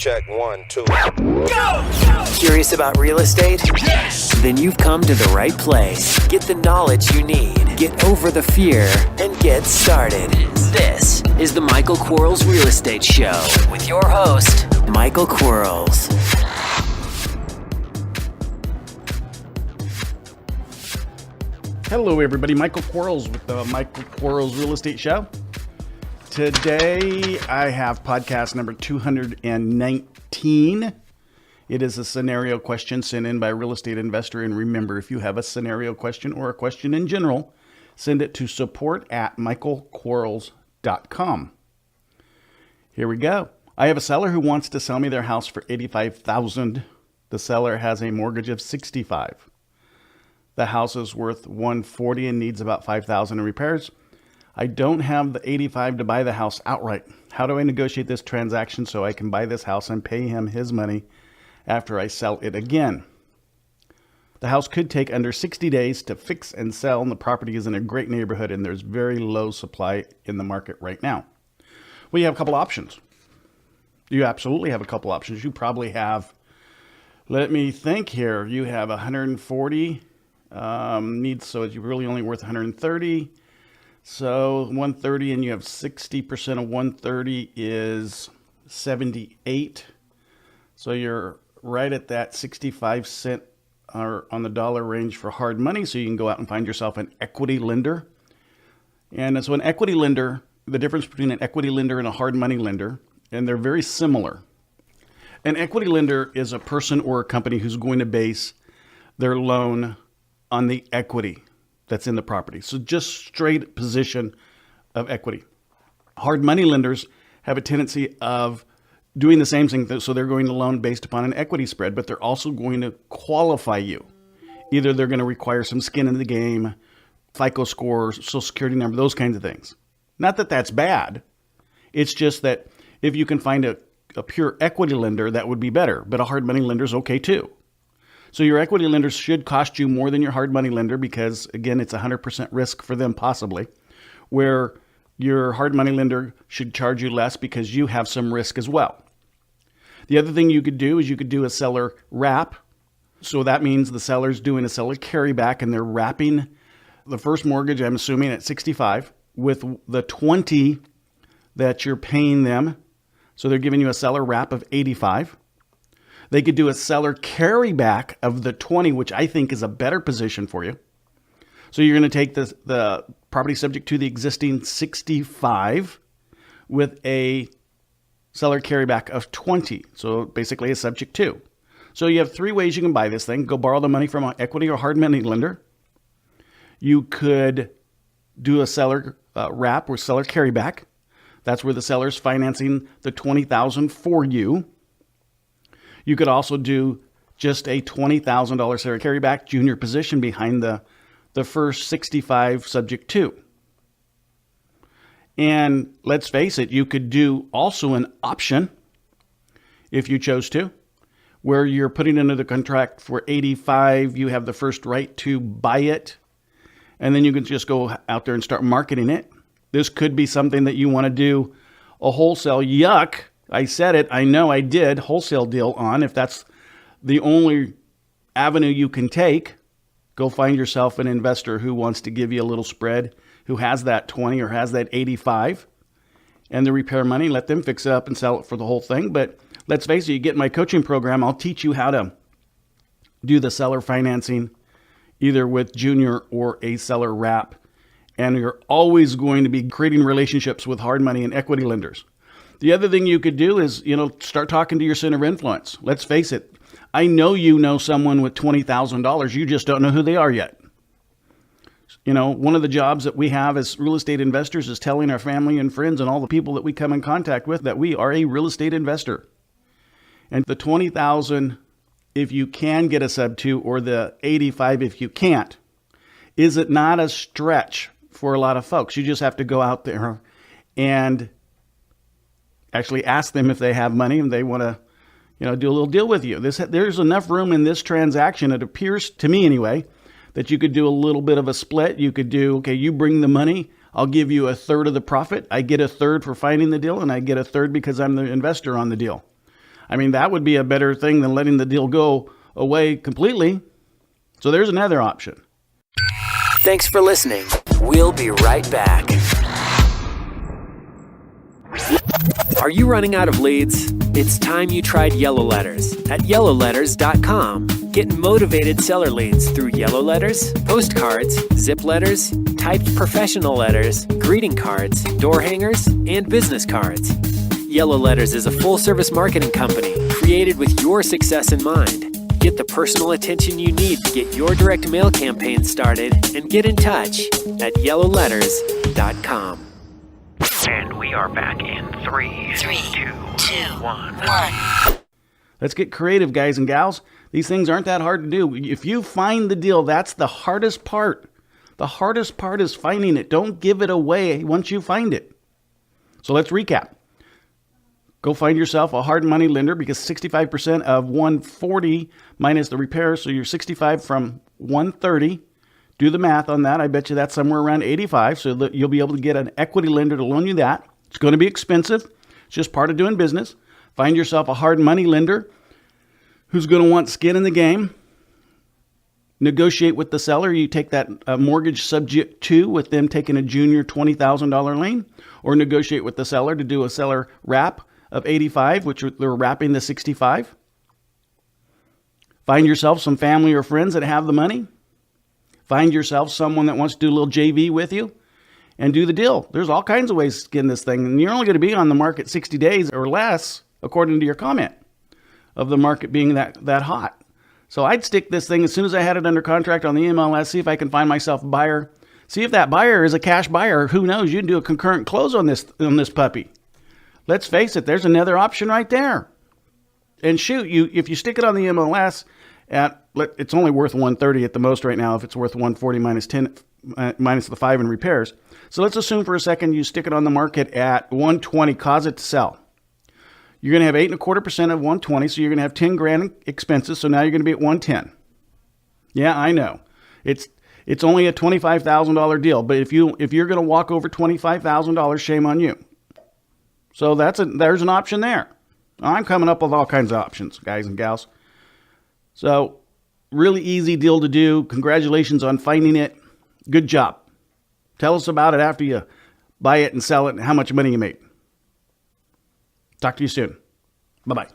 check, 1, 2. Go! Curious about real estate? Yes! Then you've come to the right place. Get the knowledge you need. Get over the fear and get started. This is the Michael Quarles Real Estate Show with your host, Michael Quarles. Hello, everybody. Michael Quarles with the Michael Quarles Real Estate Show. Today, I have podcast number 219. It is a scenario question sent in by a real estate investor. And remember, if you have a scenario question or a question in general, send it to support@michaelquarles.com. Here we go. I have a seller who wants to sell me their house for $85,000. The seller has a mortgage of $65,000. The house is worth $140,000 and needs about $5,000 in repairs. I don't have the $85,000 to buy the house outright. How do I negotiate this transaction so I can buy this house and pay him his money after I sell it again? The house could take under 60 days to fix and sell, and the property is in a great neighborhood, and there's very low supply in the market right now. Well, you have a couple options. You absolutely have a couple options. You probably have, let me think here, you have 140 needs, so it's really only worth 130. So 130, and you have 60% of 130 is 78. So you're right at that 65 cent or on the dollar range for hard money. So you can go out and find yourself an equity lender. And so an equity lender, the difference between an equity lender and a hard money lender, and they're very similar. An equity lender is a person or a company who's going to base their loan on the equity that's in the property. So just straight position of equity. Hard money lenders have a tendency of doing the same thing. So they're going to loan based upon an equity spread, but they're also going to qualify you. Either they're going to require some skin in the game, FICO score, social security number, those kinds of things. Not that that's bad. It's just that if you can find a pure equity lender, that would be better. But a hard money lender is okay too. So your equity lenders should cost you more than your hard money lender because, again, it's 100% risk for them possibly, where your hard money lender should charge you less because you have some risk as well. The other thing you could do is you could do a seller wrap. So that means the seller's doing a seller carryback and they're wrapping the first mortgage, I'm assuming, at 65 with the 20 that you're paying them. So they're giving you a seller wrap of 85. They could do a seller carryback of the 20, which I think is a better position for you. So you're going to take the property subject to the existing 65 with a seller carryback of 20. So basically a subject to. So you have three ways you can buy this thing. Go borrow the money from an equity or hard money lender. You could do a seller wrap or seller carryback. That's where the seller's financing the $20,000 for you. You could also do just a $20,000 seller carryback junior position behind the first 65 subject to. And let's face it, you could do also an option if you chose to, where you're putting into the contract for 85, you have the first right to buy it, and then you can just go out there and start marketing it. This could be something that you want to do a wholesale I said it. I know I did wholesale deal on. If that's the only avenue you can take, go find yourself an investor who wants to give you a little spread, who has that 20 or has that 85 and the repair money. Let them fix it up and sell it for the whole thing. But let's face it, you get in my coaching program, I'll teach you how to do the seller financing either with junior or a seller wrap. And you're always going to be creating relationships with hard money and equity lenders. The other thing you could do is, start talking to your center of influence. Let's face it. I know you know someone with $20,000. You just don't know who they are yet. One of the jobs that we have as real estate investors is telling our family and friends and all the people that we come in contact with that we are a real estate investor. And the $20,000, if you can get a sub to, or the 85 if you can't, is it not a stretch for a lot of folks? You just have to go out there and actually ask them if they have money and they want to, do a little deal with you. There's enough room in this transaction, it appears to me anyway, that you could do a little bit of a split. You could do, okay, you bring the money, I'll give you a third of the profit. I get a third for finding the deal, and I get a third because I'm the investor on the deal. I mean, that would be a better thing than letting the deal go away completely. So there's another option. Thanks for listening. We'll be right back. Are you running out of leads? It's time you tried Yellow Letters at yellowletters.com. Get motivated seller leads through yellow letters, postcards, zip letters, typed professional letters, greeting cards, door hangers, and business cards. Yellow Letters is a full-service marketing company created with your success in mind. Get the personal attention you need to get your direct mail campaign started and get in touch at yellowletters.com. And we are back in 3, 2, 1. Let's get creative, guys and gals. These things aren't that hard to do. If you find the deal, that's the hardest part. The hardest part is finding it. Don't give it away once you find it. So let's recap. Go find yourself a hard money lender, because 65% of 140 minus the repairs, so you're 65 from 130. Do the math on that. I bet you that's somewhere around 85, so that you'll be able to get an equity lender to loan you that. It's going to be expensive. It's just part of doing business. Find yourself a hard money lender who's going to want skin in the game. Negotiate with the seller. You take that mortgage subject to, with them taking a junior $20,000 lien, or negotiate with the seller to do a seller wrap of 85, which they're wrapping the 65. Find yourself some family or friends that have the money. Find yourself someone that wants to do a little JV with you and do the deal. There's all kinds of ways to skin this thing. And you're only going to be on the market 60 days or less, according to your comment, of the market being that hot. So I'd stick this thing as soon as I had it under contract on the MLS, see if I can find myself a buyer. See if that buyer is a cash buyer. Who knows? You can do a concurrent close on this puppy. Let's face it, there's another option right there. And shoot, if you stick it on the MLS it's only worth 130 at the most right now, if it's worth 140 minus 10 minus the 5 in repairs. So let's assume for a second you stick it on the market at 120, cause it to sell. You're going to have 8.25% of 120, so you're going to have 10 grand expenses, so now you're going to be at 110. Yeah, I know. It's only a $25,000 deal, but if you're going to walk over $25,000, shame on you. So there's an option there. I'm coming up with all kinds of options, guys and gals. So really easy deal to do. Congratulations on finding it. Good job. Tell us about it after you buy it and sell it and how much money you made. Talk to you soon. Bye-bye.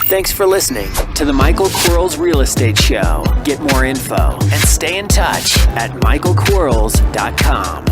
Thanks for listening to the Michael Quarles Real Estate Show. Get more info and stay in touch at michaelquarles.com.